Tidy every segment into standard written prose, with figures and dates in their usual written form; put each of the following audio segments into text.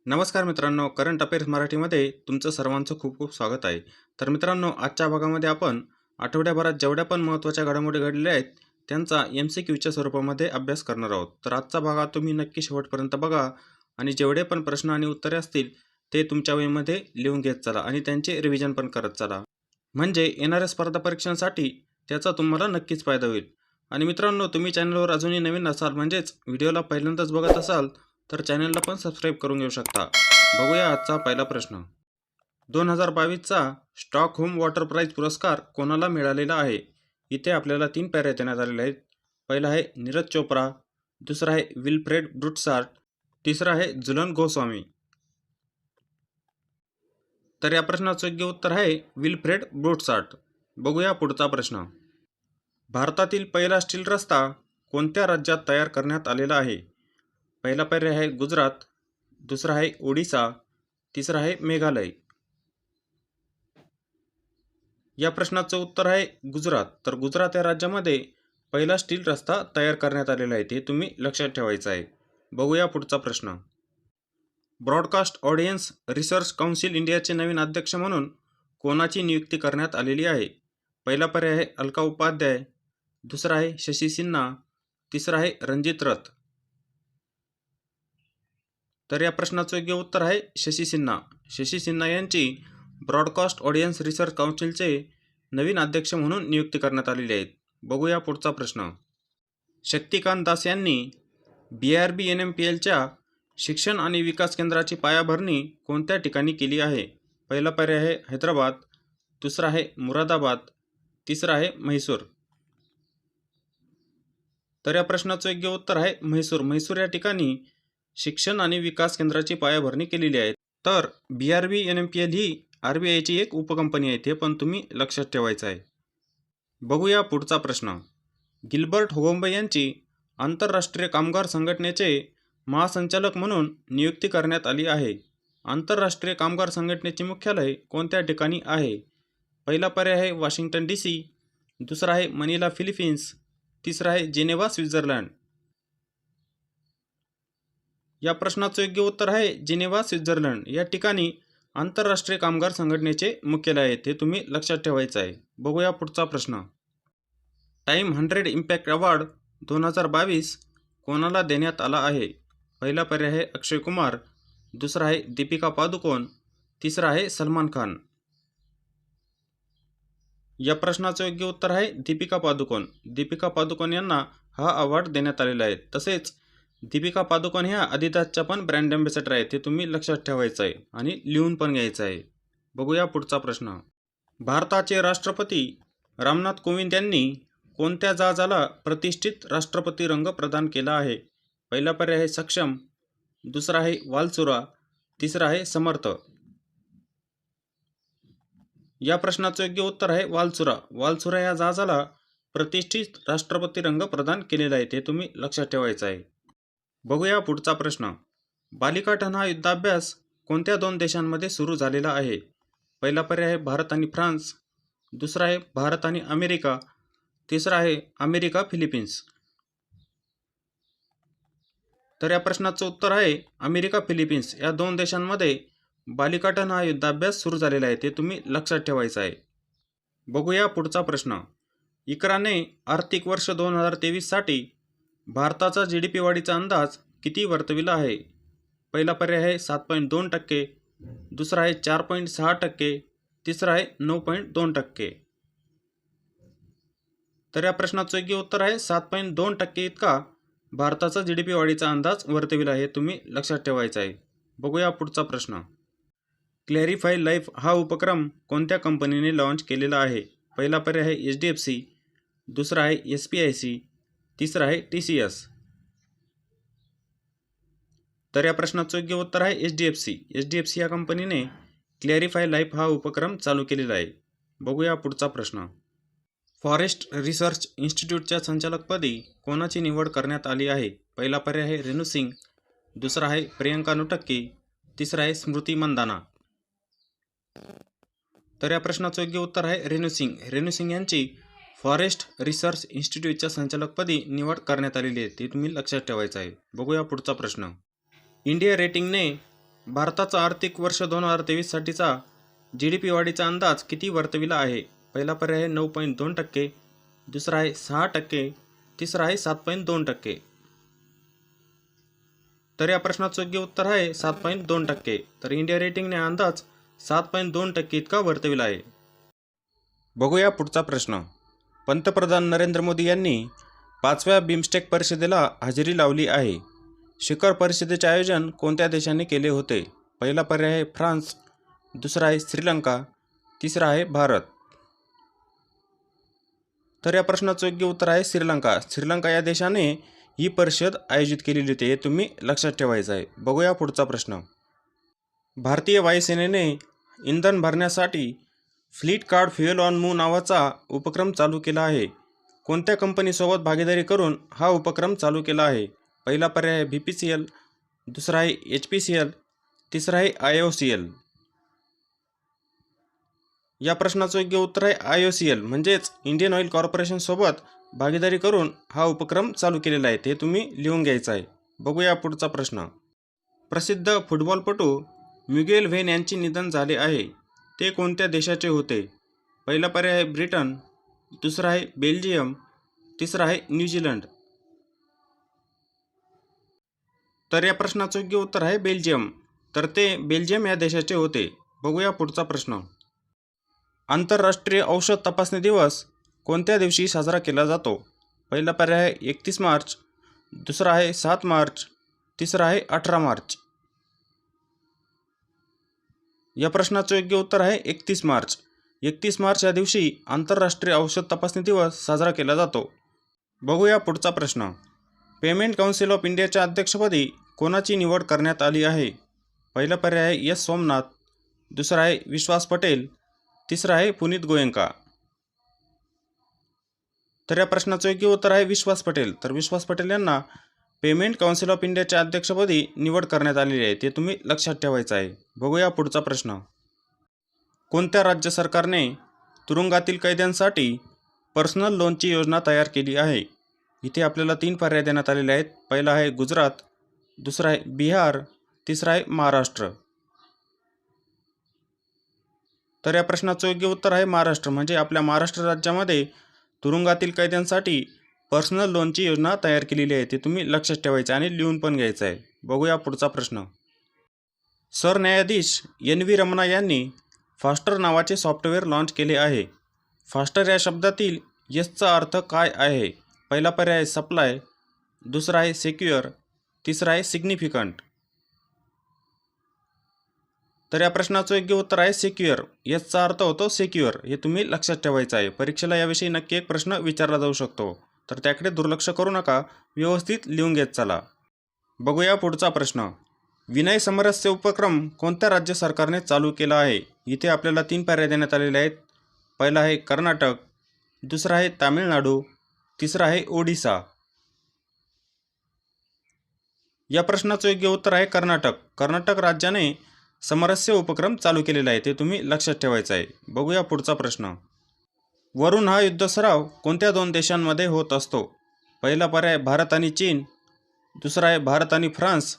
नमस्कार मित्रांनो, current affairs मराठीमध्ये तुमचं सर्वांचं खूप खूप स्वागत आहे. तर मित्रांनो, आजच्या भागामध्ये आपण आठवड्याभरात जेवढ्या पण महत्त्वाच्या घडामोडी घडलेल्या आहेत त्यांचा MCQच्या स्वरूपामध्ये अभ्यास करणार आहोत. तर आजचा भाग तुम्ही नक्की शेवटपर्यंत बघा आणि जेवढे पण प्रश्न आणि उत्तरे असतील ते तुमच्या वहीमध्ये लिहून घेत चला आणि त्यांचे रिव्हिजन पण करत चला. म्हणजे येणाऱ्या स्पर्धा परीक्षांसाठी त्याचा तुम्हाला नक्कीच फायदा होईल. आणि मित्रांनो, तुम्ही चॅनलवर अजूनही नवीन असाल म्हणजेच व्हिडिओला पहिल्यांदाच बघत असाल तर चॅनलला पण सबस्क्राईब करून घेऊ शकता. बघूया आजचा पहिला प्रश्न. 2022चा स्टॉकहोम वॉटर प्राइज पुरस्कार कोणाला मिळालेला आहे? इथे आपल्याला 3 पर्याय देण्यात आलेले आहेत. पहिला आहे नीरज चोप्रा, दुसरा आहे विल्फ्रेड ब्रुटसार्ट, तिसरा आहे झुलन गोस्वामी. तर या प्रश्नाचं योग्य उत्तर आहे विल्फ्रेड ब्रुटसार्ट. बघूया पुढचा प्रश्न. भारतातील पहिला स्टील रस्ता कोणत्या राज्यात तयार करण्यात आलेला आहे? पहिला पर्याय आहे गुजरात, दुसरा आहे ओडिसा, तिसरा आहे मेघालय. या प्रश्नाचं उत्तर आहे गुजरात. तर गुजरात या राज्यामध्ये पहिला स्टील रस्ता तयार करण्यात आलेला आहे, ते तुम्ही लक्षात ठेवायचं आहे. बघूया पुढचा प्रश्न. ब्रॉडकास्ट ऑडियन्स रिसर्च काउन्सिल इंडियाचे नवीन अध्यक्ष म्हणून कोणाची नियुक्ती करण्यात आलेली आहे? पहिला पर्याय आहे अलका उपाध्याय, दुसरा आहे शशी सिन्हा, तिसरा आहे रणजित रथ. तर या प्रश्नाचं योग्य उत्तर आहे शशी सिन्हा. शशी सिन्हा यांची ब्रॉडकास्ट ऑडियन्स रिसर्च काउन्सिलचे नवीन अध्यक्ष म्हणून नियुक्ती करण्यात आलेली आहे. बघूया पुढचा प्रश्न. शक्तिकांत दास यांनी BRB NMPLच्या शिक्षण आणि विकास केंद्राची पायाभरणी कोणत्या ठिकाणी केली आहे? पहिला पर्याय आहे हैदराबाद, दुसरा आहे मुरादाबाद, तिसरा आहे म्हैसूर. तर या प्रश्नाचं योग्य उत्तर आहे म्हैसूर. म्हैसूर या ठिकाणी शिक्षण आणि विकास केंद्राची पायाभरणी केलेली आहे. तर BRB NMPL ही RBIची एक उपकंपनी आहे, ते पण तुम्ही लक्षात ठेवायचं आहे. बघूया पुढचा प्रश्न. गिल्बर्ट होगोंबे यांची आंतरराष्ट्रीय कामगार संघटनेचे महासंचालक म्हणून नियुक्ती करण्यात आली आहे. आंतरराष्ट्रीय कामगार संघटनेचे मुख्यालय कोणत्या ठिकाणी आहे? पहिला पर्याय आहे वॉशिंग्टन DC, दुसरा आहे मनिला फिलिपिन्स, तिसरा आहे जिनेव्हा स्वित्झर्लंड. या प्रश्नाचं योग्य उत्तर आहे जिनेव्हा स्वित्झर्लंड. या ठिकाणी आंतरराष्ट्रीय कामगार संघटनेचे मुख्यालय आहे, ते तुम्ही लक्षात ठेवायचं आहे. बघूया पुढचा प्रश्न. टाइम 100 इम्पॅक्ट अवॉर्ड 2022 कोणाला देण्यात आला आहे? पहिला पर्याय आहे अक्षय कुमार, दुसरा आहे दीपिका पादुकोण, तिसरा आहे सलमान खान. या प्रश्नाचं योग्य उत्तर आहे दीपिका पादुकोण. दीपिका पादुकोण यांना हा अवॉर्ड देण्यात आलेला आहे. तसेच दीपिका पादुकोण ह्या adidas पण ब्रँड अँबॅसेडर आहे, ते तुम्ही लक्षात ठेवायचं आहे आणि लिहून पण घ्यायचं आहे. बघूया पुढचा प्रश्न. भारताचे राष्ट्रपती रामनाथ कोविंद यांनी कोणत्या जहाजाला प्रतिष्ठित राष्ट्रपती रंग प्रदान केला आहे? पहिला पर्याय आहे सक्षम, दुसरा आहे वालचुरा, तिसरा आहे समर्थ. या प्रश्नाचं योग्य उत्तर आहे वालचुरा. वालचुरा या जहाजाला प्रतिष्ठित राष्ट्रपती रंग प्रदान केलेला आहे, ते तुम्ही लक्षात ठेवायचं आहे. बघूया पुढचा प्रश्न. बालिकाटन हा युद्धाभ्यास कोणत्या 2 देशांमध्ये सुरू झालेला आहे? पहिला पर्याय आहे भारत आणि फ्रान्स, दुसरा आहे भारत आणि अमेरिका, तिसरा आहे अमेरिका फिलिपिन्स. तर या प्रश्नाचं उत्तर आहे अमेरिका फिलिपिन्स. या 2 देशांमध्ये बालिकाटन हा युद्धाभ्यास सुरू झालेला आहे, ते तुम्ही लक्षात ठेवायचं आहे. बघूया पुढचा प्रश्न. इक्राने आर्थिक वर्ष 2023 साठी भारताचा GDP वाढीचा अंदाज किती वर्तविला आहे? पहिला पर्याय आहे 7.2%, दुसरा आहे 4.6%, तिसरा आहे 9.2%. तर या प्रश्नाचं योग्य उत्तर आहे 7.2% इतका भारताचा GDP वाढीचा अंदाज वर्तविला आहे, तुम्ही लक्षात ठेवायचा आहे. बघूया पुढचा प्रश्न. क्लॅरिफाय लाईफ हा उपक्रम कोणत्या कंपनीने लॉन्च केलेला आहे? पहिला पर्याय आहे HDFC, दुसरा आहे SPIC, तिसरा आहे TCS. तर या प्रश्नाचं योग्य उत्तर आहे HDFC. HDFC या कंपनीने क्लॅरिफाय लाईफ हा उपक्रम चालू केलेला आहे. बघूया पुढचा प्रश्न. फॉरेस्ट रिसर्च इन्स्टिट्यूटच्या संचालकपदी कोणाची निवड करण्यात आली आहे? पहिला पर्याय आहे रेणू सिंग, दुसरा आहे प्रियंका नुटक्की, तिसरा आहे स्मृती मंदाना. तर या प्रश्नाचं योग्य उत्तर आहे रेणू सिंग. रेणू सिंग यांची फॉरेस्ट रिसर्च इन्स्टिट्यूटच्या संचालकपदी निवड करण्यात आलेली आहे, ती तुम्ही लक्षात ठेवायचं आहे. बघूया पुढचा प्रश्न. इंडिया रेटिंगने भारताचा आर्थिक वर्ष 2023साठीचा GDP वाढीचा अंदाज किती वर्तविला आहे? पहिला पर्याय आहे 9.2%, दुसरा आहे 6%, तिसरा आहे 7.2%. तर या प्रश्नाचं योग्य उत्तर आहे 7.2%. तर इंडिया रेटिंगने अंदाज 7.2% इतका वर्तविला आहे. बघूया पुढचा प्रश्न. पंतप्रधान नरेंद्र मोदी यांनी 5व्या बिमस्टेक परिषदेला हजेरी लावली आहे. शिखर परिषदेचे आयोजन कोणत्या देशाने केले होते? पहिला पर्याय आहे फ्रान्स, दुसरा आहे श्रीलंका, तिसरा आहे भारत. तर या प्रश्नाचं योग्य उत्तर आहे श्रीलंका. श्रीलंका या देशाने ही परिषद आयोजित केलेली होती, हे तुम्ही लक्षात ठेवायचं आहे. बघूया पुढचा प्रश्न. भारतीय वायुसेनेने इंधन भरण्यासाठी fleet card fuel on move नावाचा उपक्रम चालू केला आहे. कोणत्या कंपनीसोबत भागीदारी करून हा उपक्रम चालू केला आहे? पहिला पर्याय आहे BPCL, दुसरा आहे HPCL, तिसरा आहे IOCL. या प्रश्नाचं योग्य उत्तर आहे IOCL म्हणजेच इंडियन ऑइल कॉर्पोरेशन सोबत भागीदारी करून हा उपक्रम चालू केलेला आहे, ते तुम्ही लिहून घ्यायचं आहे. बघूया पुढचा प्रश्न. प्रसिद्ध फुटबॉलपटू मिगेल व्हेन यांचे निधन झाले आहे. ते कोणत्या देशाचे होते? पहिला पर्याय आहे ब्रिटन, दुसरा आहे बेल्जियम, तिसरा आहे न्यूझीलंड. तर या प्रश्नाचं योग्य उत्तर आहे बेल्जियम. तर ते बेल्जियम या देशाचे होते. बघूया पुढचा प्रश्न. आंतरराष्ट्रीय औषध तपासणी दिवस कोणत्या दिवशी साजरा केला जातो? पहिला पर्याय आहे 31 मार्च, दुसरा आहे 7 मार्च, तिसरा आहे 18 मार्च. या प्रश्नाचं योग्य उत्तर आहे 31 मार्च. 31 मार्च या दिवशी आंतरराष्ट्रीय औषध तपासणी दिवस साजरा केला जातो. बघूया पुढचा प्रश्न. पेमेंट काउन्सिल ऑफ इंडियाच्या अध्यक्षपदी कोणाची निवड करण्यात आली आहे? पहिला पर्याय आहे S सोमनाथ, दुसरा आहे विश्वास पटेल, तिसरा आहे पुनीत गोयंका. तर या प्रश्नाचं योग्य उत्तर आहे विश्वास पटेल. तर विश्वास पटेल यांना पेमेंट काउन्सिल ऑफ इंडियाच्या अध्यक्षपदी निवड करण्यात आलेली आहे, ते तुम्ही लक्षात ठेवायचं आहे. बघूया पुढचा प्रश्न. कोणत्या राज्य सरकारने तुरुंगातील कैद्यांसाठी पर्सनल लोनची योजना तयार केली आहे? इथे आपल्याला 3 पर्याय देण्यात आलेले आहेत. पहिला आहे गुजरात, दुसरा आहे बिहार, तिसरा आहे महाराष्ट्र. तर या प्रश्नाचं योग्य उत्तर आहे महाराष्ट्र. म्हणजे आपल्या महाराष्ट्र राज्यामध्ये तुरुंगातील कैद्यांसाठी पर्सनल लोनची योजना तयार केलेली आहे, ते तुम्ही लक्षात ठेवायचं आणि लिहून पण घ्यायचं आहे. बघूया पुढचा प्रश्न. सरन्यायाधीश NV रमणा यांनी फास्टर नावाचे सॉफ्टवेअर लॉन्च केले आहे. फास्टर या शब्दातील Sचा अर्थ काय आहे? पहिला पर्याय आहे सप्लाय, दुसरा आहे सेक्युअर, तिसरा आहे सिग्निफिकंट. तर या प्रश्नाचं योग्य उत्तर आहे सेक्युअर. Sचा अर्थ होतो सेक्युअर, हे तुम्ही लक्षात ठेवायचं आहे. परीक्षेला याविषयी नक्की एक प्रश्न विचारला जाऊ शकतो, तर त्याकडे दुर्लक्ष करू नका, व्यवस्थित लिहून घेत चला. बघूया पुढचा प्रश्न. विनय समरस्य उपक्रम कोणत्या राज्य सरकारने चालू केला आहे? इथे आपल्याला 3 पर्याय देण्यात आलेले आहेत. पहिला आहे कर्नाटक, दुसरा आहे तामिळनाडू, तिसरा आहे ओडिसा. या प्रश्नाचं योग्य उत्तर आहे कर्नाटक. कर्नाटक राज्याने समरस्य उपक्रम चालू केलेला आहे, ते तुम्ही लक्षात ठेवायचं आहे. बघूया पुढचा प्रश्न. वरुण हा युद्ध सराव कोणत्या 2 देशांमध्ये होत असतो? पहिला पर्याय भारत आणि चीन, दुसरा आहे भारत आणि फ्रान्स,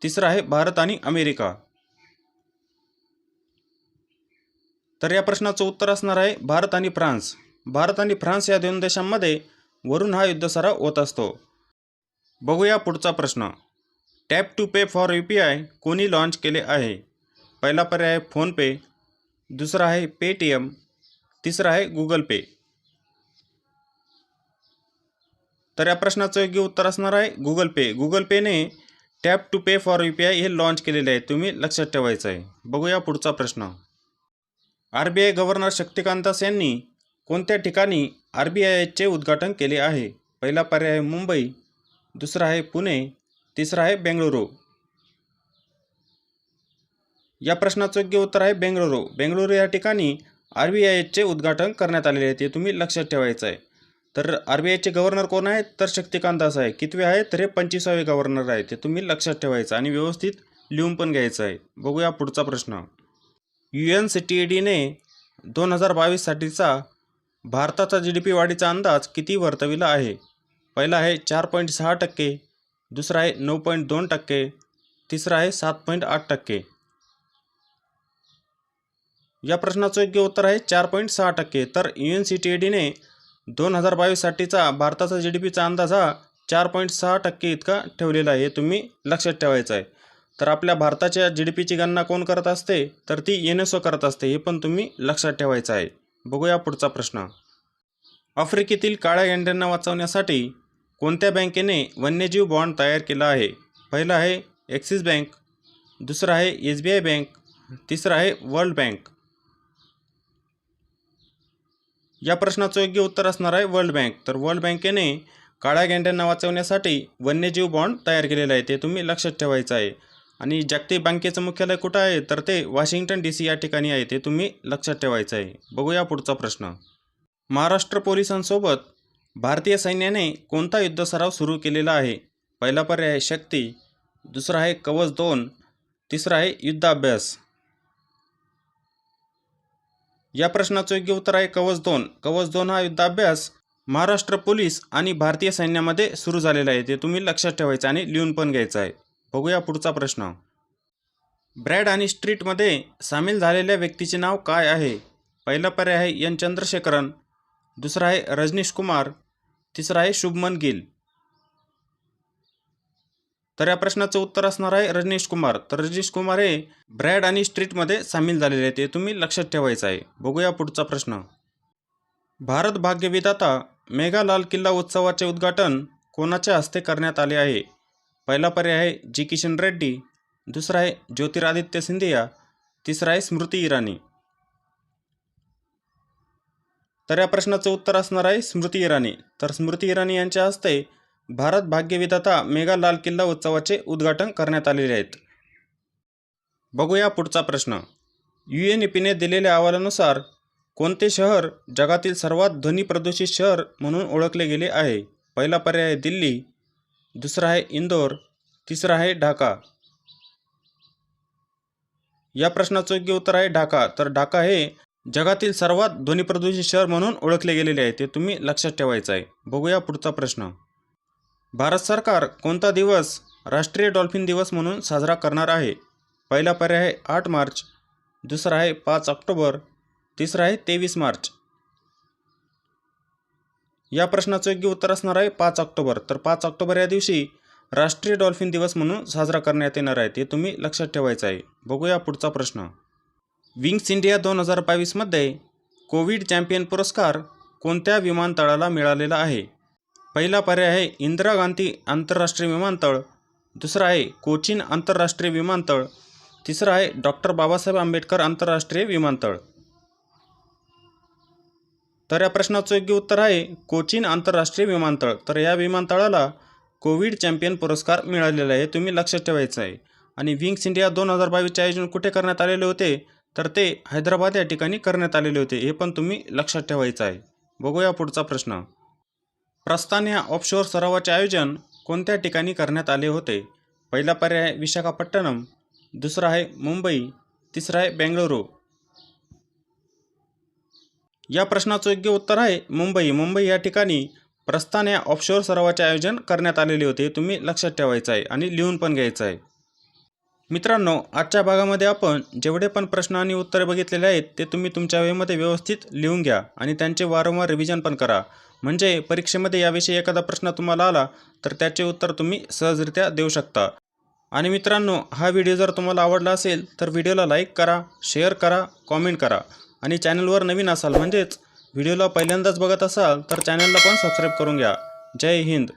तिसरा आहे भारत आणि अमेरिका. तर या प्रश्नाचं उत्तर असणार आहे भारत आणि फ्रान्स. भारत आणि फ्रान्स या 2 देशांमध्ये वरुण हा युद्ध सराव होत असतो. बघूया पुढचा प्रश्न. Tap to pay for UPI कोणी लॉन्च केले आहे? पहिला पर्याय आहे फोनपे, दुसरा आहे पेटीएम, तिसरा आहे गुगल पे. तर या प्रश्नाचं योग्य उत्तर असणार आहे गुगल पे. गुगल पेने tap to pay for UPI हे लॉन्च केलेले आहे, तुम्ही लक्षात ठेवायचं आहे. बघूया पुढचा प्रश्न. RBI गव्हर्नर शक्तिकांत दास यांनी कोणत्या ठिकाणी RBIचे उद्घाटन केले आहे? पहिला पर्याय आहे मुंबई, दुसरा आहे पुणे, तिसरा आहे बेंगळुरू. या प्रश्नाचं योग्य उत्तर आहे बेंगळुरू. बेंगळुरू या ठिकाणी RBIचे उद्घाटन करण्यात आलेले आहे, ते तुम्ही लक्षात ठेवायचं आहे. तर RBIचे गव्हर्नर कोण आहेत? तर शक्तिकांत दास आहे. कितवे आहेत? तर हे 25वे गव्हर्नर आहेत, ते तुम्ही लक्षात ठेवायचं आणि व्यवस्थित लिहून पण घ्यायचं आहे. बघूया पुढचा प्रश्न. UNCTADने 2022साठीचा भारताचा GDP वाढीचा अंदाज किती वर्तविला आहे? पहिला आहे 4.6%, दुसरा आहे 9.2%, तिसरा आहे 7.8%. या प्रश्नाचं योग्य उत्तर आहे 4.6%. तर UNCTAD-ने 2022साठीचा भारताचा GDPचा अंदाज हा 4.6% इतका ठेवलेला आहे. हे तुम्ही लक्षात ठेवायचं आहे. तर आपल्या भारताच्या GDPची गणना कोण करत असते, तर ती UNESCO करत असते. हे पण तुम्ही लक्षात ठेवायचं आहे. बघूया पुढचा प्रश्न. आफ्रिकेतील काळ्या गेंड्यांना वाचवण्यासाठी कोणत्या बँकेने वन्यजीव बॉन्ड तयार केला आहे? पहिला आहे ॲक्सिस बँक, दुसरा आहे SBI बँक, तिसरा आहे वर्ल्ड बँक. या प्रश्नाचं योग्य उत्तर असणार आहे वर्ल्ड बँक. तर वर्ल्ड बँकेने काळ्या गेंड्यांना वाचवण्यासाठी वन्यजीव बॉन्ड तयार केलेला आहे. ते तुम्ही लक्षात ठेवायचं आहे. आणि जागतिक बँकेचं मुख्यालय कुठं आहे, तर ते वॉशिंग्टन DC या ठिकाणी आहे. ते तुम्ही लक्षात ठेवायचं आहे. बघूया पुढचा प्रश्न. महाराष्ट्र पोलिसांसोबत भारतीय सैन्याने कोणता युद्ध सराव सुरू केलेला आहे? पहिला पर्याय आहे शक्ती, दुसरा आहे कवच 2, तिसरा आहे युद्धाभ्यास. या प्रश्नाचं योग्य उत्तर आहे कवच 2. कवच 2 हा युद्धाभ्यास महाराष्ट्र पोलीस आणि भारतीय सैन्यामध्ये सुरू झालेला आहे. ते तुम्ही लक्षात ठेवायचं आणि लिहून पण घ्यायचं आहे. बघूया पुढचा प्रश्न. ब्रॅड आणि स्ट्रीटमध्ये सामील झालेल्या व्यक्तीचे नाव काय आहे? पहिला पर्याय आहे N. चंद्रशेखरन, दुसरा आहे रजनीश कुमार, तिसरा आहे शुभमन गिल. तर या प्रश्नाचं उत्तर असणार आहे रजनीश कुमार. तर रजनीश कुमार हे ब्रॅड आणि स्ट्रीटमध्ये सामील झालेले आहेत. ते तुम्ही लक्षात ठेवायचं आहे. बघूया पुढचा प्रश्न. भारत भाग्य विधाता मेगा लाल किल्ला उत्सवाचे उद्घाटन कोणाच्या हस्ते करण्यात आले आहे? पहिला पर्याय आहे G. किशन रेड्डी, दुसरा आहे ज्योतिरादित्य सिंधिया, तिसरा आहे स्मृती इराणी. तर या प्रश्नाचं उत्तर असणार आहे स्मृती इराणी. तर स्मृती इराणी यांच्या हस्ते भारत भाग्यविधाता मेगा लाल किल्ला उत्सवाचे उद्घाटन करण्यात आलेले आहेत. बघूया पुढचा प्रश्न. UNEPने दिलेल्या अहवालानुसार कोणते शहर जगातील सर्वात ध्वनी प्रदूषित शहर म्हणून ओळखले गेले आहे? पहिला पर्याय आहे दिल्ली, दुसरा आहे इंदोर, तिसरा आहे ढाका. या प्रश्नाचं योग्य उत्तर आहे ढाका. तर ढाका हे जगातील सर्वात ध्वनी प्रदूषित शहर म्हणून ओळखले गेलेले आहे. ते तुम्ही लक्षात ठेवायचं आहे. बघूया पुढचा प्रश्न. भारत सरकार कोणता दिवस राष्ट्रीय डॉल्फिन दिवस म्हणून साजरा करणार आहे? पहिला पर्याय आहे 8 मार्च, दुसरा आहे 5 ऑक्टोबर, तिसरा आहे 23 मार्च. या प्रश्नाचं योग्य उत्तर असणार आहे 5 ऑक्टोबर. तर 5 ऑक्टोबर या दिवशी राष्ट्रीय डॉल्फिन दिवस म्हणून साजरा करण्यात येणार आहे. ते तुम्ही लक्षात ठेवायचं आहे. बघूया पुढचा प्रश्न. विंग्स इंडिया 2022मध्ये कोविड चॅम्पियन पुरस्कार कोणत्या विमानतळाला मिळालेला आहे? पहिला पर्याय आहे इंदिरा गांधी आंतरराष्ट्रीय विमानतळ, दुसरा आहे कोचीन आंतरराष्ट्रीय विमानतळ, तिसरा आहे डॉक्टर बाबासाहेब आंबेडकर आंतरराष्ट्रीय विमानतळ. तर या प्रश्नाचं योग्य उत्तर आहे कोचीन आंतरराष्ट्रीय विमानतळ. तर या विमानतळाला कोविड चॅम्पियन पुरस्कार मिळालेला आहे. तुम्ही लक्षात ठेवायचं आहे. आणि विंग्स इंडिया 2022चे आयोजन कुठे करण्यात आलेले होते, तर ते हैदराबाद या ठिकाणी करण्यात आलेले होते. हे पण तुम्ही लक्षात ठेवायचं आहे. बघूया पुढचा प्रश्न. प्रस्थान या ऑफशोअर सरावाचे आयोजन कोणत्या ठिकाणी करण्यात आले होते? पहिला पर्याय आहे विशाखापट्टणम, दुसरा आहे मुंबई, तिसरा आहे बेंगळुरू. या प्रश्नाचं योग्य उत्तर आहे मुंबई. मुंबई या ठिकाणी प्रस्थान या ऑफशोअर सरावाचे आयोजन करण्यात आलेले होते. तुम्ही लक्षात ठेवायचं आहे आणि लिहून पण घ्यायचं आहे. मित्रांनो, आजच्या भागामध्ये आपण जेवढे पण प्रश्न आणि उत्तरे बघितलेले आहेत ते तुम्ही तुमच्या वेळेमध्ये व्यवस्थित लिहून घ्या आणि त्यांचे वारंवार रिव्हिजन पण करा. म्हणजे परीक्षेमध्ये याविषयी एखादा प्रश्न तुम्हाला आला तर त्याचे उत्तर तुम्ही सहजरित्या देऊ शकता. आणि मित्रांनो, हा व्हिडिओ जर तुम्हाला आवडला असेल तर व्हिडिओला लाईक करा, शेअर करा, कॉमेंट करा. आणि चॅनलवर नवीन असाल म्हणजेच व्हिडिओला पहिल्यांदाच बघत असाल तर चॅनलला पण सबस्क्राईब करून घ्या. जय हिंद.